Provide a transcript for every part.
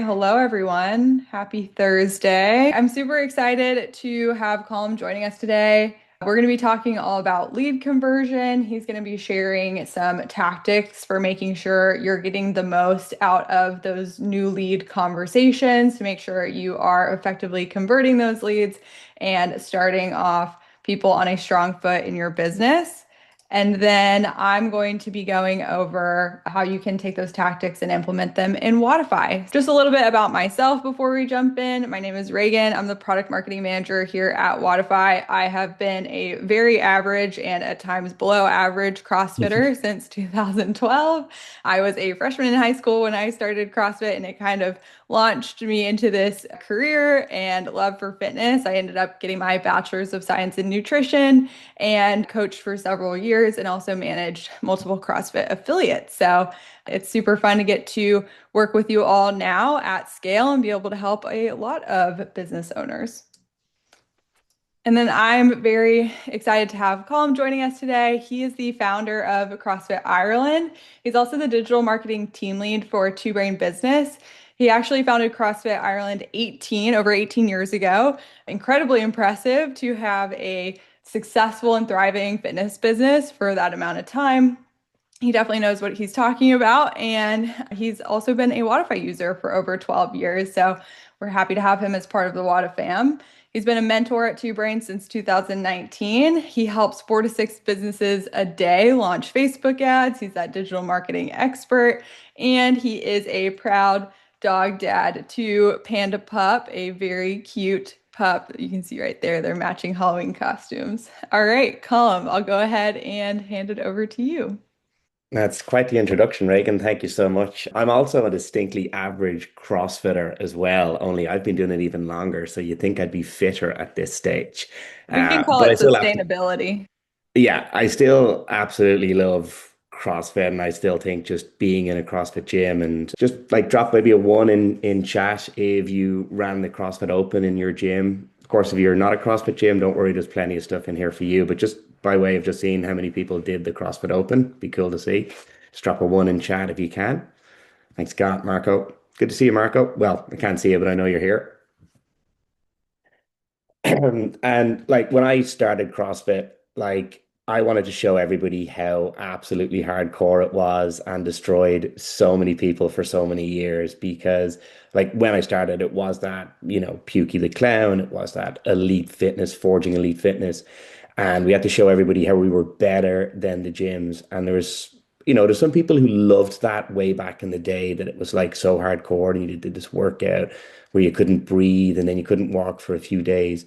Hello, everyone. Happy Thursday. I'm super excited to have Colm joining us today. We're going to be talking all about lead conversion. He's going to be sharing some tactics for making sure you're getting the most out of those new lead conversations to make sure you are effectively converting those leads and starting off people on a strong foot in your business. And then I'm going to be going over how you can take those tactics and implement them in Wodify. Just a little bit about myself before we jump in. My name is Reagan. I'm the product marketing manager here at Wodify. I have been a very average and at times below average CrossFitter since 2012. I was a freshman in high school when I started CrossFit, and it kind of launched me into this career and love for fitness. I ended up getting my bachelor's of science in nutrition and coached for several years and also managed multiple CrossFit affiliates. So it's super fun to get to work with you all now at scale and be able to help a lot of business owners. And then I'm very excited to have Colm joining us today. He is the founder of CrossFit Ireland. He's also the digital marketing team lead for Two Brain Business. He actually founded CrossFit Ireland over 18 years ago. Incredibly impressive to have a successful and thriving fitness business for that amount of time. He definitely knows what he's talking about, and he's also been a Wodify user for over 12 years. So we're happy to have him as part of the Wodify fam. He's been a mentor at Two Brains since 2019. He helps 4 to 6 businesses a day launch Facebook ads. He's that digital marketing expert, and he is a proud dog dad to Panda Pup, a very cute pup that you can see right there. They're matching Halloween costumes. All right, Colm, I'll go ahead and hand it over to you. That's quite the introduction, Reagan. Thank you so much. I'm also a distinctly average CrossFitter as well, only I've been doing it even longer. So you think I'd be fitter at this stage. We can call But it I still have to, sustainability. yeah, I still absolutely love CrossFit. And I still think just being in a CrossFit gym and just like drop maybe a one in chat if you ran the CrossFit Open in your gym. Of course, if you're not a CrossFit gym, don't worry, there's plenty of stuff in here for you. But just by way of just seeing how many people did the CrossFit Open, be cool to see. Just drop a one in chat if you can. Thanks, Scott, Marco. Good to see you, Marco. Well, I can't see you, but I know you're here. And like when I started CrossFit, like I wanted to show everybody how absolutely hardcore it was and destroyed so many people for so many years because like when I started, it was that, Pukey the Clown, it was that elite fitness, forging elite fitness. And we had to show everybody how we were better than the gyms. And there's some people who loved that way back in the day that it was like so hardcore and you did this workout where you couldn't breathe and then you couldn't walk for a few days.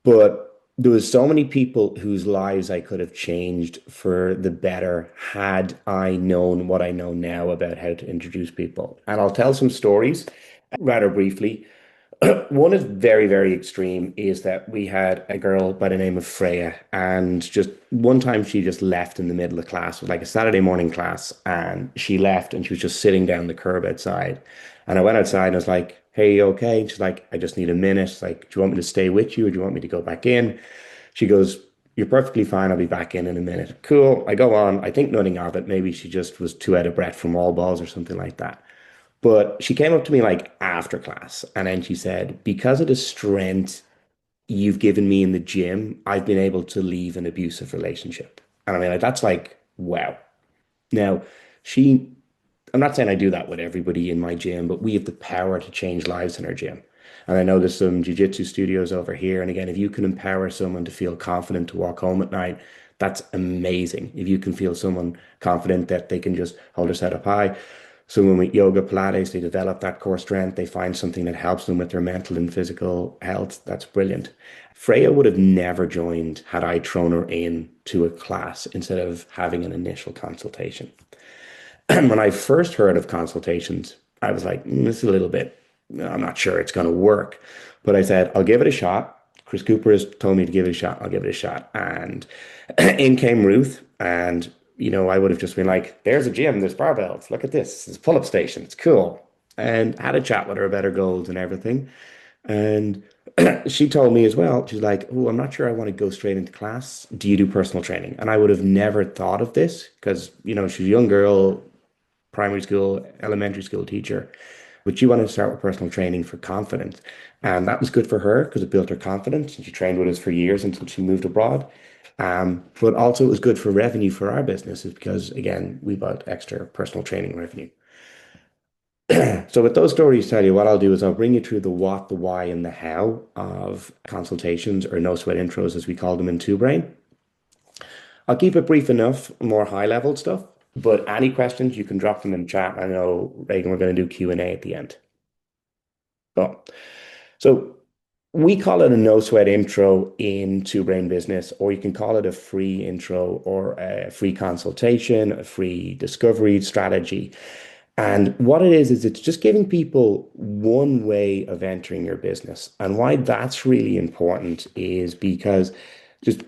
But there was so many people whose lives I could have changed for the better had I known what I know now about how to introduce people. And I'll tell some stories rather briefly. One is very, very extreme is that we had a girl by the name of Freya, and just one time she just left in the middle of class. It was like a Saturday morning class, and she left and she was just sitting down the curb outside. And I went outside and I was like, "Hey, you okay?" And she's like, "I just need a minute." Like, "Do you want me to stay with you or do you want me to go back in?" She goes, "You're perfectly fine. I'll be back in a minute." Cool. I go on. I think nothing of it. Maybe she just was too out of breath from wall balls or something like that. But she came up to me like after class and then she said, "Because of the strength you've given me in the gym, I've been able to leave an abusive relationship." And I mean, like, that's like, wow. Now, she, I'm not saying I do that with everybody in my gym, but we have the power to change lives in our gym. And I know there's some jiu-jitsu studios over here. And again, if you can empower someone to feel confident to walk home at night, that's amazing. If you can feel someone confident that they can just hold their head up high. Someone with yoga, Pilates, they develop that core strength. They find something that helps them with their mental and physical health. That's brilliant. Freya would have never joined had I thrown her in to a class instead of having an initial consultation. And when I first heard of consultations, I was like, this is a little bit, I'm not sure it's going to work. But I said, I'll give it a shot. Chris Cooper has told me to give it a shot. I'll give it a shot. And in came Ruth. And, I would have just been like, there's a gym, there's barbells. Look at this. It's a pull-up station. It's cool. And had a chat with her about her goals and everything. And she told me as well, she's like, "Oh, I'm not sure I want to go straight into class. Do you do personal training?" And I would have never thought of this because, she's a young girl, primary school, elementary school teacher. But she wanted to start with personal training for confidence. And that was good for her because it built her confidence. And she trained with us for years until she moved abroad. But also it was good for revenue for our businesses because, again, we bought extra personal training revenue. So with those stories tell you, what I'll do is I'll bring you through the what, the why, and the how of consultations or no sweat intros, as we call them in Two Brain. I'll keep it brief enough, more high level stuff. But any questions, you can drop them in chat. I know, Reagan, we're going to do Q&A at the end. But so we call it a no sweat intro in Two Brain Business, or you can call it a free intro or a free consultation, a free discovery strategy. And what it is it's just giving people one way of entering your business. And why that's really important is because just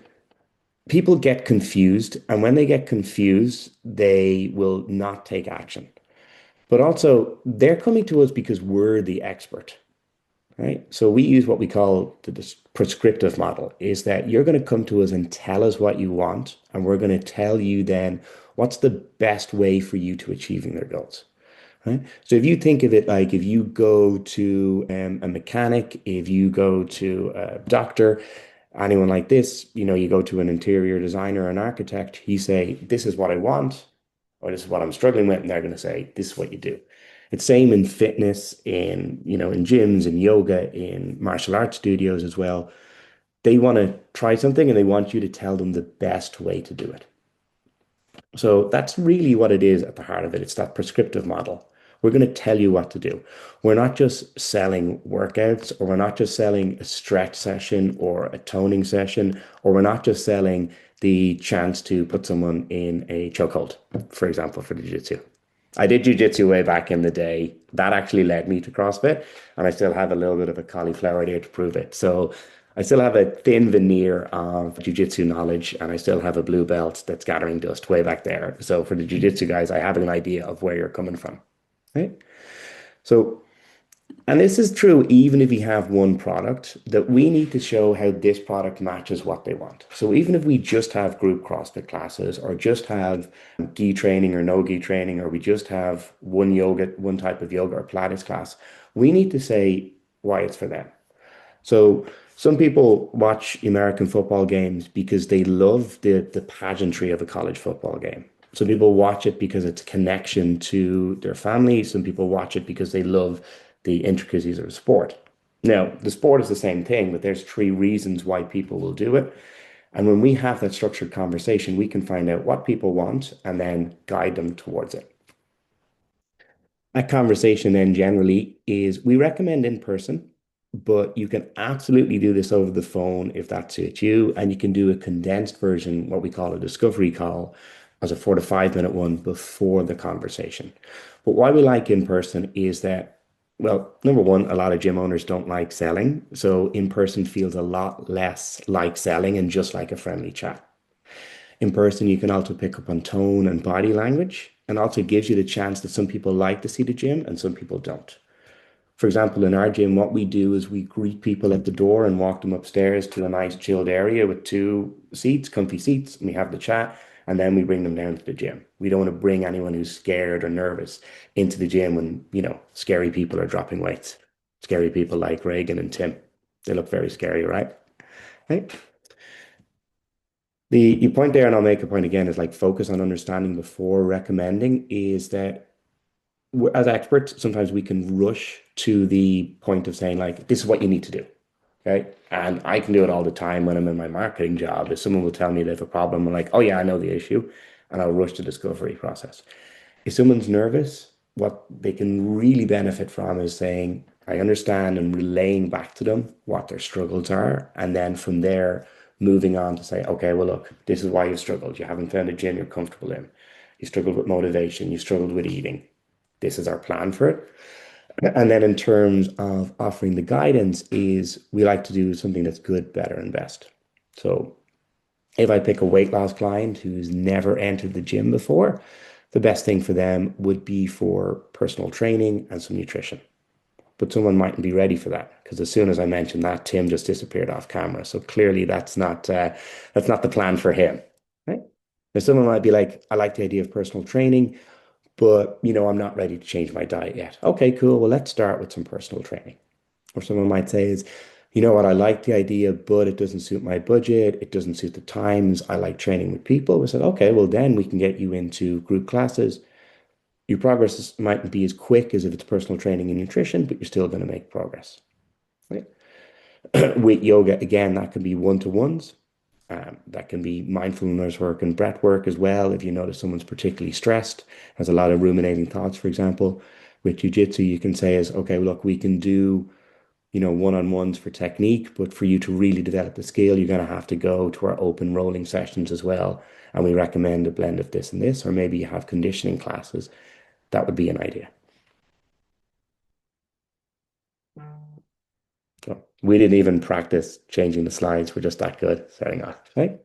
people get confused. And when they get confused, they will not take action. But also, they're coming to us because we're the expert, right? So we use what we call the prescriptive model, is that you're going to come to us and tell us what you want, and we're going to tell you then what's the best way for you to achieving their goals. Right? So if you think of it like if you go to a mechanic, if you go to a doctor, anyone like this, you go to an interior designer or an architect, you say, this is what I want, or this is what I'm struggling with, and they're going to say, this is what you do. It's same in fitness, in gyms, in yoga, in martial arts studios as well. They want to try something and they want you to tell them the best way to do it. So that's really what it is at the heart of it. It's that prescriptive model. We're going to tell you what to do. We're not just selling workouts, or we're not just selling a stretch session or a toning session, or we're not just selling the chance to put someone in a chokehold, for example, for the jiu-jitsu. I did jiu-jitsu way back in the day. That actually led me to CrossFit, and I still have a little bit of a cauliflower there to prove it. So I still have a thin veneer of jiu-jitsu knowledge, and I still have a blue belt that's gathering dust way back there. So for the jiu-jitsu guys, I have an idea of where you're coming from, right? So, and this is true even if you have one product, that we need to show how this product matches what they want. So even if we just have group CrossFit classes, or just have gi training or no gi training, or we just have one type of yoga or Pilates class, we need to say why it's for them. So some people watch American football games because they love the pageantry of a college football game. Some people watch it because it's a connection to their family. Some people watch it because they love the intricacies of the sport. Now, the sport is the same thing, but there's three reasons why people will do it. And when we have that structured conversation, we can find out what people want and then guide them towards it. That conversation then generally is we recommend in person, but you can absolutely do this over the phone if that suits you. And you can do a condensed version, what we call a discovery call, as a 4 to 5 minute one before the conversation. But why we like in person is that, well, number one, a lot of gym owners don't like selling. So in person feels a lot less like selling and just like a friendly chat. In person, you can also pick up on tone and body language, and also gives you the chance that some people like to see the gym and some people don't. For example, in our gym, what we do is we greet people at the door and walk them upstairs to a nice chilled area with two seats, comfy seats, and we have the chat, and then we bring them down to the gym. We don't want to bring anyone who's scared or nervous into the gym when, scary people are dropping weights. Scary people like Reagan and Tim. They look very scary, right? Right? The point there, and I'll make a point again, is like focus on understanding before recommending, is that as experts, sometimes we can rush to the point of saying, like, this is what you need to do. Okay. And I can do it all the time when I'm in my marketing job. If someone will tell me they have a problem, I'm like, oh, yeah, I know the issue. And I'll rush the discovery process. If someone's nervous, what they can really benefit from is saying, I understand, and relaying back to them what their struggles are. And then from there, moving on to say, okay, well, look, this is why you've struggled. You haven't found a gym you're comfortable in. You struggled with motivation. You struggled with eating. This is our plan for it. And then in terms of offering the guidance is we like to do something that's good, better, and best. So if I pick a weight loss client who's never entered the gym before, the best thing for them would be for personal training and some nutrition. But someone mightn't be ready for that because as soon as I mentioned that, Tim just disappeared off camera. So clearly that's not the plan for him. Right? Now someone might be like, I like the idea of personal training, but I'm not ready to change my diet yet. Okay, cool. Well, let's start with some personal training. Or someone might say is, you know what, I like the idea, but it doesn't suit my budget. It doesn't suit the times. I like training with people. We said, okay, well, then we can get you into group classes. Your progress mightn't be as quick as if it's personal training and nutrition, but you're still going to make progress. Right? With yoga, again, that can be one-to-ones. That can be mindfulness work and breath work as well. If you notice someone's particularly stressed, has a lot of ruminating thoughts, for example, with jujitsu, you can say is, okay, look, we can do, one-on-ones for technique, but for you to really develop the skill, you're going to have to go to our open rolling sessions as well. And we recommend a blend of this and this, or maybe you have conditioning classes. That would be an idea. So we didn't even practice changing the slides. We're just that good setting off, right?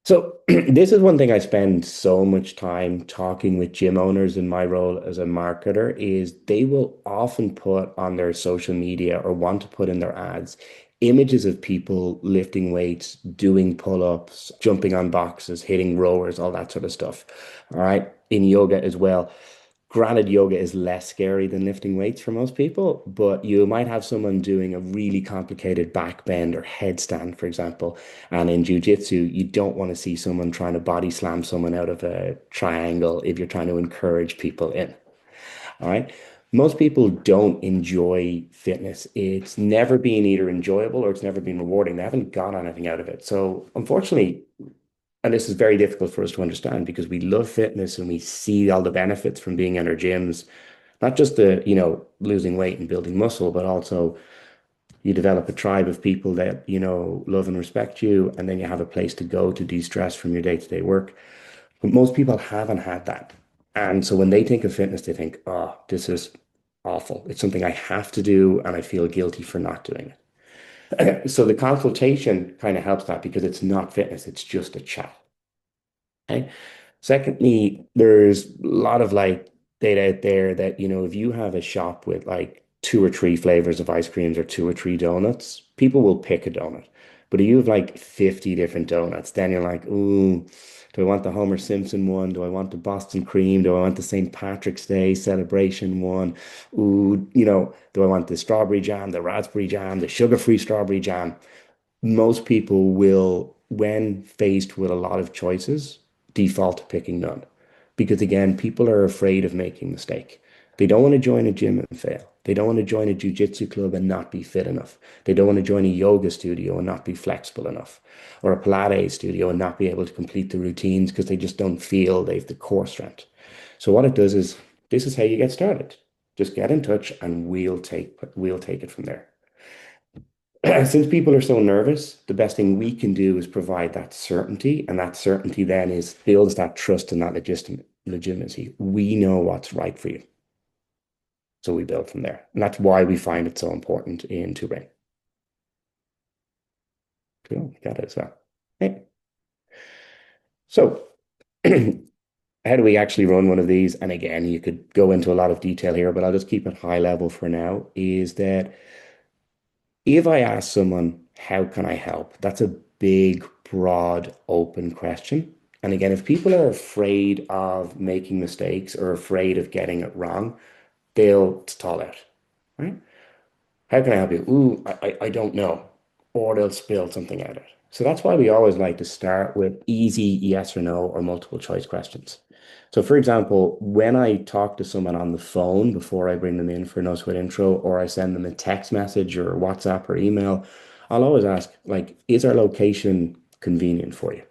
So this is one thing I spend so much time talking with gym owners in my role as a marketer is they will often put on their social media or want to put in their ads images of people lifting weights, doing pull-ups, jumping on boxes, hitting rowers, all that sort of stuff. All right. In yoga as well. Granted, yoga is less scary than lifting weights for most people, but you might have someone doing a really complicated back bend or headstand, for example. And in jiu-jitsu, you don't want to see someone trying to body slam someone out of a triangle if you're trying to encourage people in. All right. Most people don't enjoy fitness. It's never been either enjoyable or it's never been rewarding. They haven't got anything out of it. So, unfortunately, and this is very difficult for us to understand because we love fitness and we see all the benefits from being in our gyms, not just the, losing weight and building muscle, but also you develop a tribe of people that, love and respect you, and then you have a place to go to de-stress from your day-to-day work. But most people haven't had that. And so when they think of fitness, they think, oh, this is awful. It's something I have to do, and I feel guilty for not doing it. So the consultation kind of helps that because it's not fitness, it's just a chat. Okay. Secondly, there's a lot of like data out there that, if you have a shop with like two or three flavors of ice creams or two or three donuts, people will pick a donut. But if you have like 50 different donuts, then you're like, ooh, do I want the Homer Simpson one? Do I want the Boston cream? Do I want the St. Patrick's Day celebration one? Ooh, do I want the strawberry jam, the raspberry jam, the sugar-free strawberry jam? Most people will, when faced with a lot of choices, default to picking none. Because again, people are afraid of making a mistake. They don't want to join a gym and fail. They don't want to join a jiu-jitsu club and not be fit enough. They don't want to join a yoga studio and not be flexible enough, or a Pilates studio and not be able to complete the routines because they just don't feel they've the core strength. So what it does is this is how you get started. Just get in touch and we'll take it from there. Since people are so nervous, the best thing we can do is provide that certainty, and that certainty then is builds that trust and that legitimacy. We know what's right for you, so we build from there, and that's why we find it so important in Turing. Cool, got it as well. Okay. So, how do we actually run one of these? And again, you could go into a lot of detail here, but I'll just keep it high level for now. Is that if I ask someone, how can I help? That's a big, broad, open question. And again, if people are afraid of making mistakes or afraid of getting it wrong, they'll stall out, right? How can I help you? Ooh, I don't know. Or they'll spill something at it. So that's why we always like to start with easy yes or no or multiple choice questions. So for example, when I talk to someone on the phone before I bring them in for a no sweat intro, or I send them a text message or WhatsApp or email, I'll always ask, like, is our location convenient for you?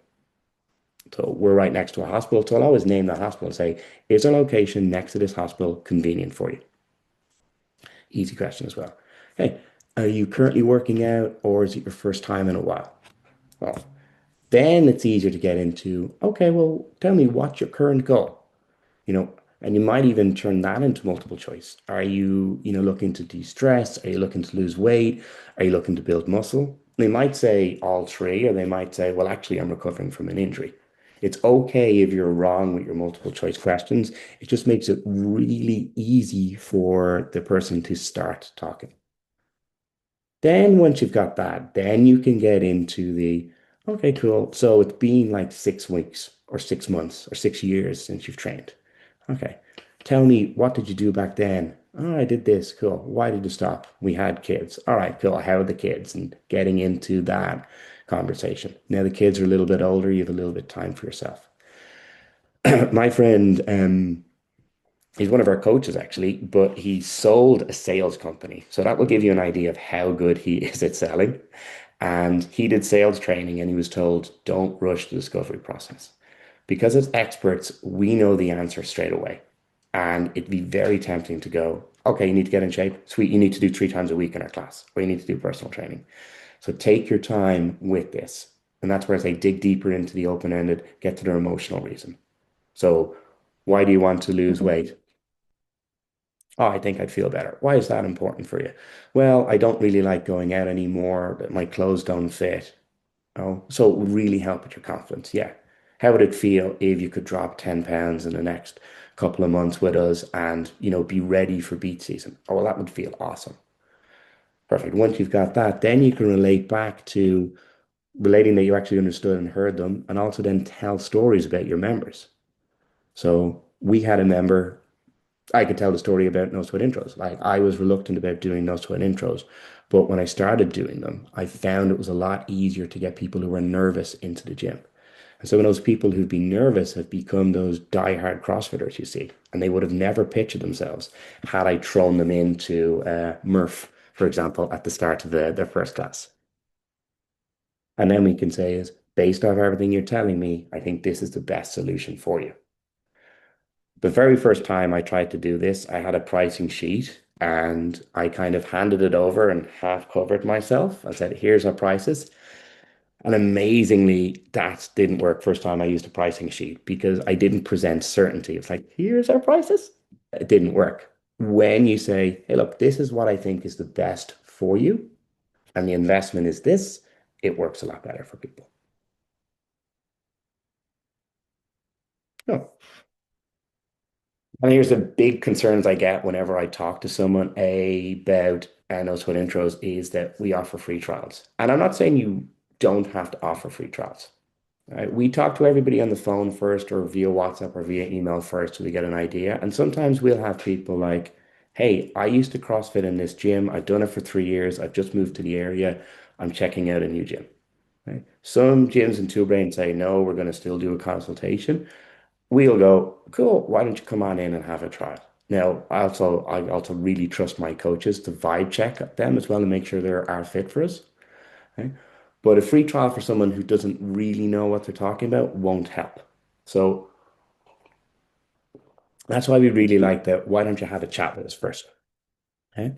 So we're right next to a hospital. So I'll always name that hospital and say, is our location next to this hospital convenient for you? Easy question as well. Hey, are you currently working out or is it your first time in a while? Well, then it's easier to get into, okay, well, tell me what's your current goal? And you might even turn that into multiple choice. Are you, looking to de-stress? Are you looking to lose weight? Are you looking to build muscle? They might say all three, or they might say, well, actually, I'm recovering from an injury. It's okay if you're wrong with your multiple choice questions. It just makes it really easy for the person to start talking. Then once you've got that, then you can get into the, okay, cool. So it's been like 6 weeks or 6 months or 6 years since you've trained. Okay. Tell me, what did you do back then? Oh, I did this. Cool. Why did you stop? We had kids. All right, cool. How are the kids? And getting into that conversation. Now the kids are a little bit older. You have a little bit of time for yourself. My friend, he's one of our coaches actually, but he sold a sales company. So that will give you an idea of how good he is at selling. And he did sales training and he was told, don't rush the discovery process. Because as experts, we know the answer straight away. And it'd be very tempting to go, okay, you need to get in shape. Sweet, you need to do 3 times a week in our class, or you need to do personal training. So take your time with this. And that's where I say dig deeper into the open-ended, get to their emotional reason. So why do you want to lose Mhm. weight? Oh, I think I'd feel better. Why is that important for you? Well, I don't really like going out anymore. My clothes don't fit. Oh, so it would really help with your confidence. Yeah. How would it feel if you could drop 10 pounds in the next couple of months with us and, be ready for beach season? Oh, well, that would feel awesome. Perfect. Once you've got that, then you can relate back to relating that you actually understood and heard them, and also then tell stories about your members. So we had a member, I could tell the story about no sweat intros. Like I was reluctant about doing no sweat intros, but when I started doing them, I found it was a lot easier to get people who were nervous into the gym. And some of those people who've been nervous have become those die-hard CrossFitters, you see, and they would have never pictured themselves had I thrown them into Murph, for example, at the start of their first class. And then we can say is, based off everything you're telling me, I think this is the best solution for you. The very first time I tried to do this, I had a pricing sheet and I kind of handed it over and half covered myself. I said, here's our prices. And amazingly, that didn't work first time I used a pricing sheet because I didn't present certainty. It's like, here's our prices. It didn't work. When you say, hey, look, this is what I think is the best for you, and the investment is this, it works a lot better for people. No. And here's the big concerns I get whenever I talk to someone about no sweat intros is that we offer free trials. And I'm not saying you don't have to offer free trials. Right? We talk to everybody on the phone first or via WhatsApp or via email first so we get an idea. And sometimes we'll have people like, hey, I used to CrossFit in this gym. I've done it for 3 years. I've just moved to the area. I'm checking out a new gym. Right? Some gyms in Two Brain say, no, we're going to still do a consultation. We'll go, cool, why don't you come on in and have a trial? Now, I also really trust my coaches to vibe check them as well and make sure they are fit for us. Okay? But a free trial for someone who doesn't really know what they're talking about won't help. So that's why we really like that. Why don't you have a chat with us first? Okay?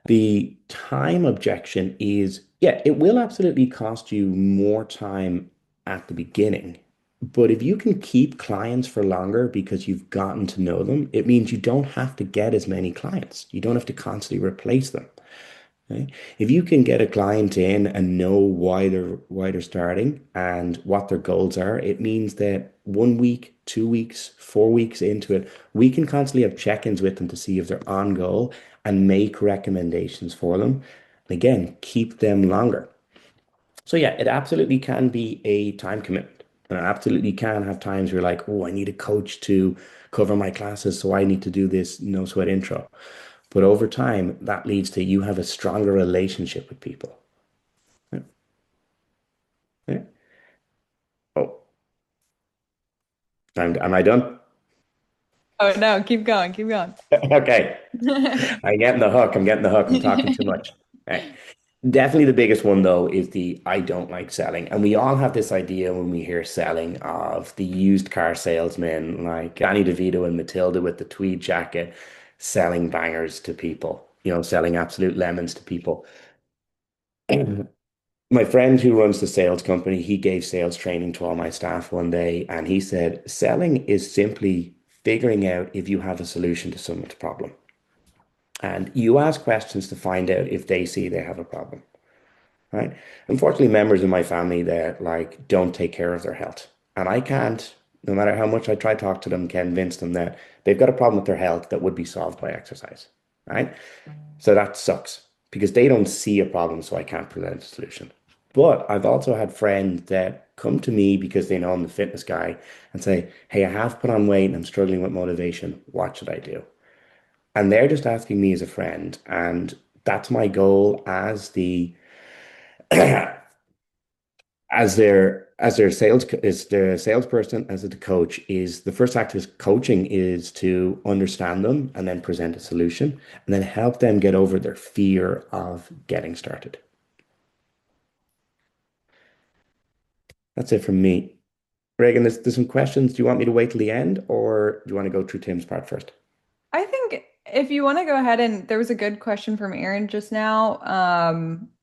The time objection is, yeah, it will absolutely cost you more time at the beginning. But if you can keep clients for longer because you've gotten to know them, it means you don't have to get as many clients. You don't have to constantly replace them. Okay? If you can get a client in and know why they're starting and what their goals are, it means that 1 week, 2 weeks, 4 weeks into it, we can constantly have check-ins with them to see if they're on goal and make recommendations for them. And again, keep them longer. So yeah, it absolutely can be a time commitment. And it absolutely can have times where you're like, oh, I need a coach to cover my classes, so I need to do this no sweat intro. But over time, that leads to you have a stronger relationship with people. Yeah. Yeah. Oh, am I done? Oh no, keep going, keep going. Okay. I'm getting the hook. I'm getting the hook. I'm talking too much. Right. Definitely the biggest one though is the I don't like selling. And we all have this idea when we hear selling of the used car salesman like Danny DeVito and Matilda with the tweed jacket selling bangers to people, selling absolute lemons to people. My friend who runs the sales company, he gave sales training to all my staff one day, and he said, selling is simply figuring out if you have a solution to someone's problem. And you ask questions to find out if they see they have a problem, right? Unfortunately, members of my family that like don't take care of their health. And I can't, no matter how much I try to talk to them, convince them that they've got a problem with their health that would be solved by exercise, right? So that sucks because they don't see a problem, so I can't present a solution. But I've also had friends that come to me because they know I'm the fitness guy and say, "Hey, I have put on weight and I'm struggling with motivation. What should I do?" And they're just asking me as a friend. And that's my goal as the as their salesperson, as the coach, is the first act of coaching is to understand them and then present a solution and then help them get over their fear of getting started. That's it from me. Reagan, there's some questions. Do you want me to wait till the end or do you want to go through Tim's part first? I think if you want to go ahead and there was a good question from Aaron just now,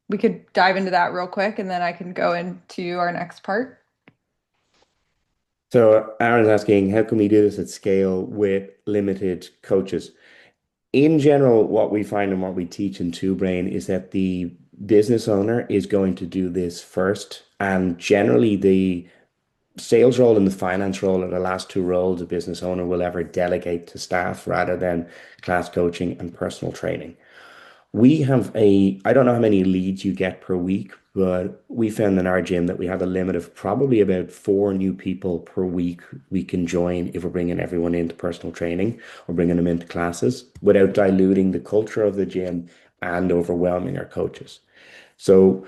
we could dive into that real quick and then I can go into our next part. So Aaron's asking, how can we do this at scale with limited coaches? In general, what we find and what we teach in Two Brain is that the business owner is going to do this first. And generally, the sales role and the finance role are the last two roles a business owner will ever delegate to staff rather than class coaching and personal training. I don't know how many leads you get per week, but we found in our gym that we have a limit of probably about four new people per week we can join if we're bringing everyone into personal training or bringing them into classes without diluting the culture of the gym and overwhelming our coaches. So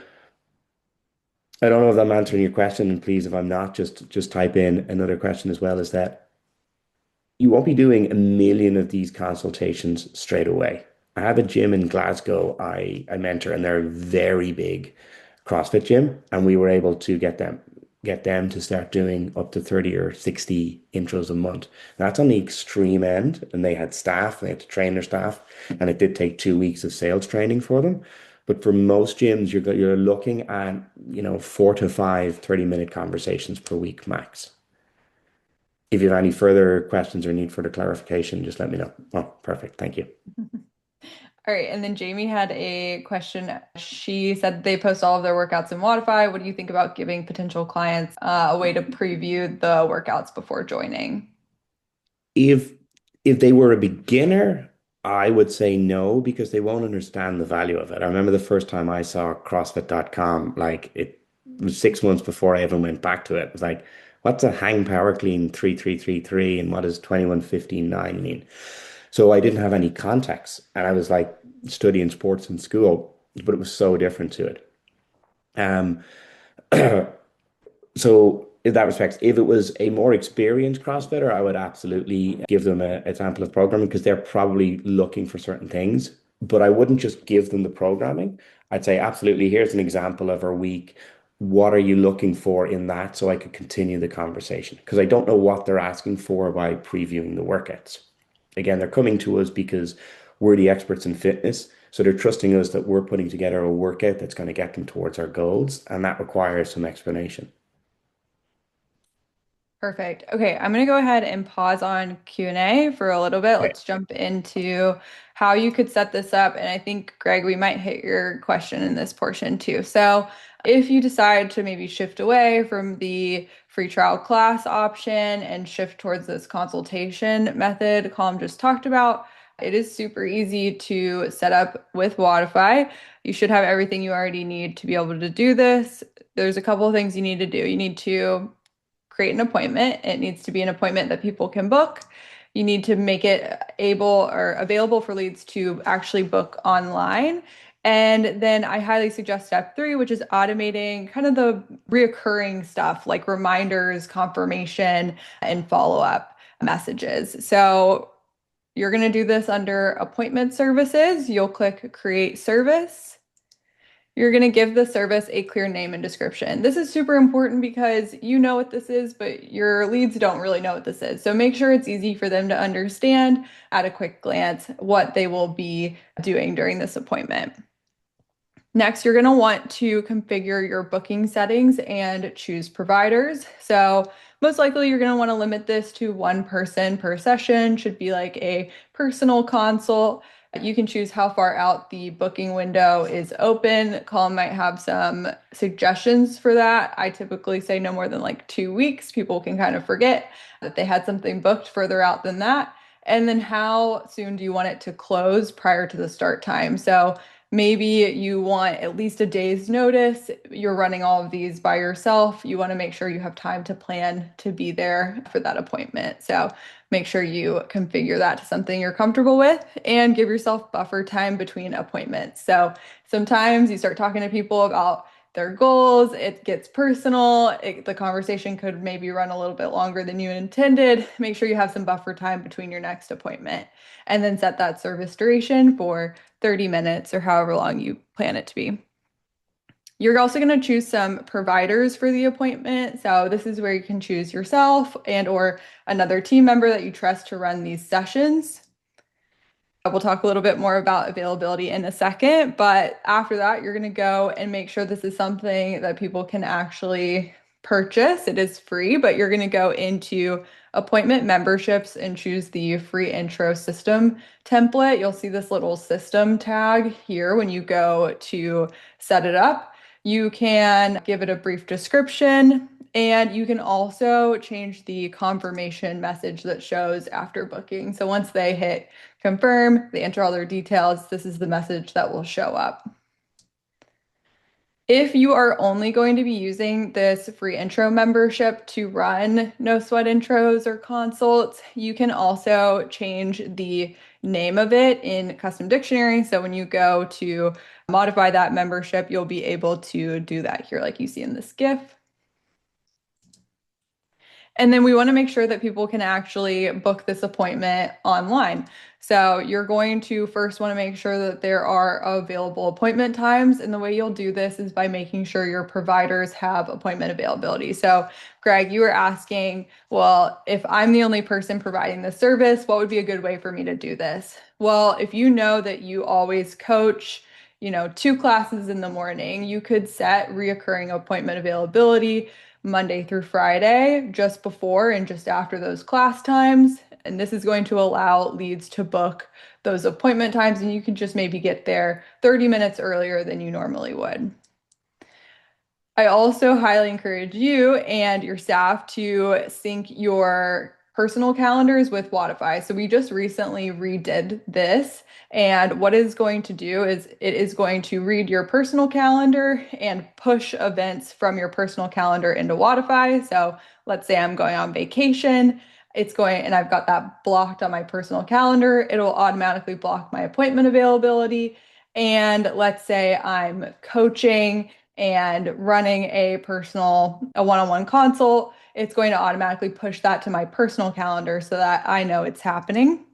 I don't know if I'm answering your question, and please, if I'm not, just type in another question as well, is that you won't be doing a million of these consultations straight away. I have a gym in Glasgow I mentor, and they're a very big CrossFit gym, and we were able to get them to start doing up to 30 or 60 intros a month. That's on the extreme end, and they had staff, they had to train their staff, and it did take 2 weeks of sales training for them. But for most gyms, you're looking at, 4 to 5 30-minute conversations per week max. If you have any further questions or need further clarification, just let me know. Oh, perfect. Thank you. All right, and then Jamie had a question. She said they post all of their workouts in Wodify. What do you think about giving potential clients a way to preview the workouts before joining? If if they were a beginner, I would say no because they won't understand the value of it. I remember the first time I saw CrossFit.com, like it was 6 months before I even went back to it. It was like, what's a hang power clean 3333 and what does 21:15:9 mean? So I didn't have any context and I was like studying sports in school, but it was so different to it. Um, So in that respect, if it was a more experienced CrossFitter, I would absolutely give them an example of programming because they're probably looking for certain things. But I wouldn't just give them the programming. I'd say, absolutely, here's an example of our week. What are you looking for in that so I could continue the conversation? Because I don't know what they're asking for by previewing the workouts. Again, they're coming to us because we're the experts in fitness. So they're trusting us that we're putting together a workout that's going to get them towards our goals. And that requires some explanation. Perfect. Okay, I'm going to go ahead and pause on Q&A for a little bit. Okay. Let's jump into how you could set this up. And I think, Greg, we might hit your question in this portion too. So if you decide to maybe shift away from the free trial class option and shift towards this consultation method Colm just talked about, it is super easy to set up with Wodify. You should have everything you already need to be able to do this. There's a couple of things you need to do. You need to create an appointment. It needs to be an appointment that people can book. You need to make it able or available for leads to actually book online. And then I highly suggest step three, which is automating kind of the reoccurring stuff like reminders, confirmation, and follow-up messages. So you're going to do this under appointment services. You'll click create service. You're going to give the service a clear name and description. This is super important because you know what this is, but your leads don't really know what this is. So make sure it's easy for them to understand at a quick glance what they will be doing during this appointment. Next, you're going to want to configure your booking settings and choose providers. So most likely you're going to want to limit this to one person per session, should be like a personal consult. You can choose how far out the booking window is open. Colm might have some suggestions for that. I typically say no more than like 2 weeks. People can kind of forget that they had something booked further out than that. And then how soon do you want it to close prior to the start time? So Maybe you want at least a day's notice. You're running all of these by yourself. You want to make sure you have time to plan to be there for that appointment. So make sure you configure that to something you're comfortable with and give yourself buffer time between appointments. So sometimes you start talking to people about their goals, it gets personal, the conversation could maybe run a little bit longer than you intended. Make sure you have some buffer time between your next appointment and then set that service duration for 30 minutes or however long you plan it to be. You're also going to choose some providers for the appointment. So this is where you can choose yourself and or another team member that you trust to run these sessions. We'll talk a little bit more about availability in a second, but after that, you're going to go and make sure this is something that people can actually purchase. It is free, but you're going to go into appointment memberships and choose the free intro system template. You'll see this little system tag here when you go to set it up. You can give it a brief description, and you can also change the confirmation message that shows after booking. So once they hit confirm, they enter all their details, this is the message that will show up. If you are only going to be using this free intro membership to run no sweat intros or consults, you can also change the name of it in custom dictionary. So when you go to modify that membership, you'll be able to do that here like you see in this GIF. And then we want to make sure that people can actually book this appointment online. So you're going to first want to make sure that there are available appointment times. And the way you'll do this is by making sure your providers have appointment availability. So Greg, you were asking, well, if I'm the only person providing this service, what would be a good way for me to do this? Well, if you know that you always coach, 2 classes in the morning, you could set reoccurring appointment availability Monday through Friday, just before and just after those class times. And this is going to allow leads to book those appointment times, and you can just maybe get there 30 minutes earlier than you normally would. I also highly encourage you and your staff to sync your personal calendars with Wodify. So we just recently redid this, and what it's going to do is it is going to read your personal calendar and push events from your personal calendar into Wodify. So let's say I'm going on vacation, and I've got that blocked on my personal calendar. It'll automatically block my appointment availability. And let's say I'm coaching and running a one-on-one consult, it's going to automatically push that to my personal calendar so that I know it's happening.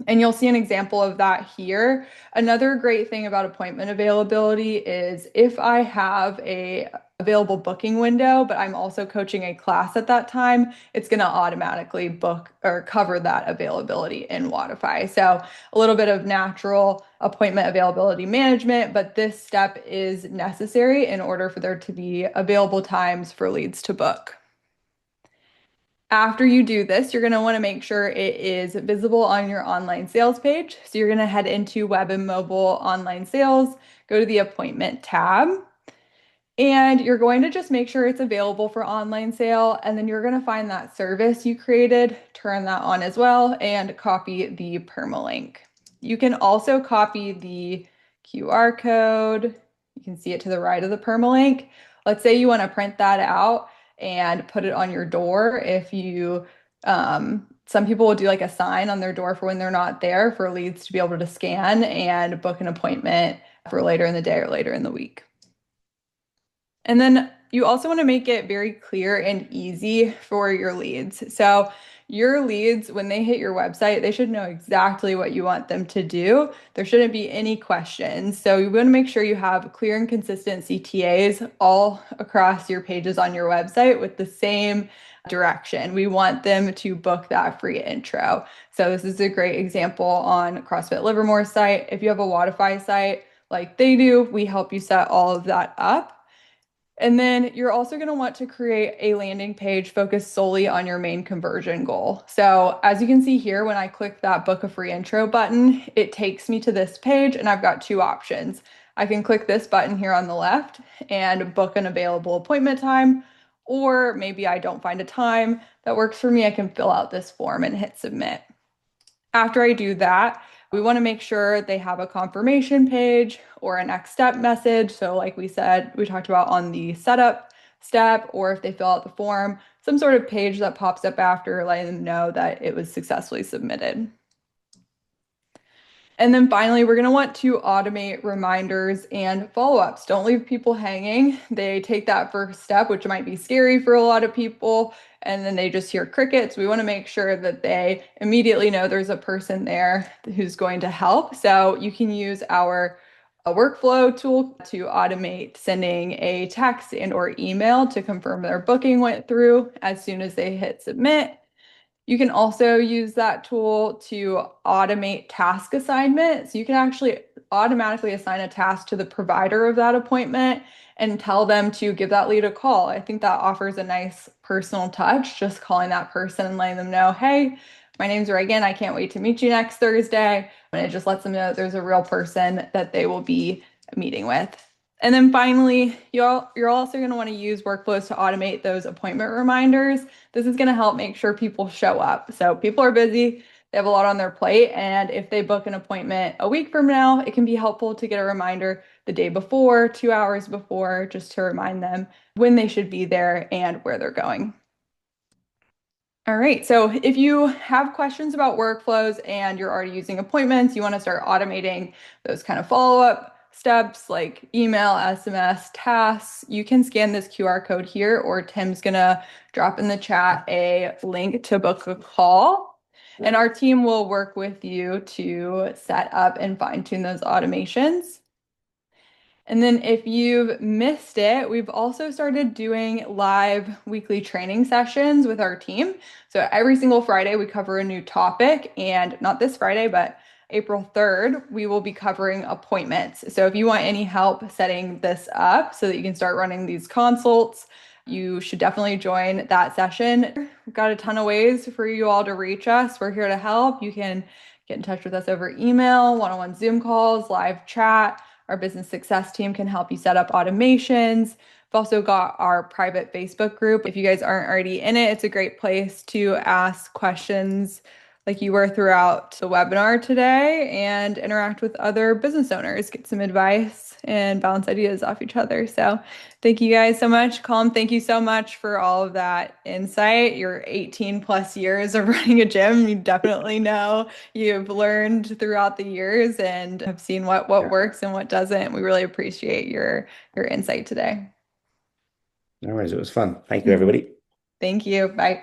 And you'll see an example of that here. Another great thing about appointment availability is if I have a available booking window, but I'm also coaching a class at that time, it's going to automatically book or cover that availability in Wodify. So a little bit of natural appointment availability management, but this step is necessary in order for there to be available times for leads to book. After you do this, you're going to want to make sure it is visible on your online sales page. So you're going to head into web and mobile online sales, go to the appointment tab, and you're going to just make sure it's available for online sale. And then you're going to find that service you created, turn that on as well, and copy the permalink. You can also copy the QR code. You can see it to the right of the permalink. Let's say you want to print that out and put it on your door. Some people will do like a sign on their door for when they're not there for leads to be able to scan and book an appointment for later in the day or later in the week. And then you also want to make it very clear and easy for your leads. So your leads, when they hit your website, they should know exactly what you want them to do. There shouldn't be any questions. So you want to make sure you have clear and consistent CTAs all across your pages on your website with the same direction. We want them to book that free intro. So this is a great example on CrossFit Livermore's site. If you have a Wodify site like they do, we help you set all of that up. And then you're also going to want to create a landing page focused solely on your main conversion goal. So as you can see here, when I click that book a free intro button, it takes me to this page and I've got 2 options. I can click this button here on the left and book an available appointment time, or maybe I don't find a time that works for me. I can fill out this form and hit submit. After I do that, We want to make sure they have a confirmation page or a next step message. So, like we said, we talked about on the setup step, or if they fill out the form, some sort of page that pops up after letting them know that it was successfully submitted. And then finally, we're going to want to automate reminders and follow-ups. Don't leave people hanging. They take that first step, which might be scary for a lot of people, and then they just hear crickets. We want to make sure that they immediately know there's a person there who's going to help. So you can use our a workflow tool to automate sending a text and or email to confirm their booking went through as soon as they hit submit. You can also use that tool to automate task assignment. So you can actually automatically assign a task to the provider of that appointment and tell them to give that lead a call. I think that offers a nice personal touch, just calling that person and letting them know, hey, my name's Reagan. I can't wait to meet you next Thursday. And it just lets them know that there's a real person that they will be meeting with. And then finally, you're also going to want to use workflows to automate those appointment reminders. This is going to help make sure people show up. So people are busy, they have a lot on their plate, and if they book an appointment a week from now, it can be helpful to get a reminder the day before, 2 hours before, just to remind them when they should be there and where they're going. All right, so if you have questions about workflows and you're already using appointments, you want to start automating those kind of follow-up steps like email, SMS, tasks, you can scan this QR code here, or Tim's gonna drop in the chat a link to book a call. And our team will work with you to set up and fine-tune those automations. And then if you've missed it, we've also started doing live weekly training sessions with our team. So every single Friday, we cover a new topic. And not this Friday, but April 3rd, we will be covering appointments. So if you want any help setting this up so that you can start running these consults, you should definitely join that session. We've got a ton of ways for you all to reach us. We're here to help. You can get in touch with us over email, one-on-one Zoom calls, live chat. Our business success team can help you set up automations. We've also got our private Facebook group. If you guys aren't already in it, it's a great place to ask questions like you were throughout the webinar today and interact with other business owners, get some advice and bounce ideas off each other. So thank you guys so much. Colm, thank you so much for all of that insight. Your 18 plus years of running a gym, you definitely know you've learned throughout the years and have seen what Yeah. works and what doesn't. We really appreciate your insight today. No worries. It was fun. Thank you, everybody. Thank you. Bye.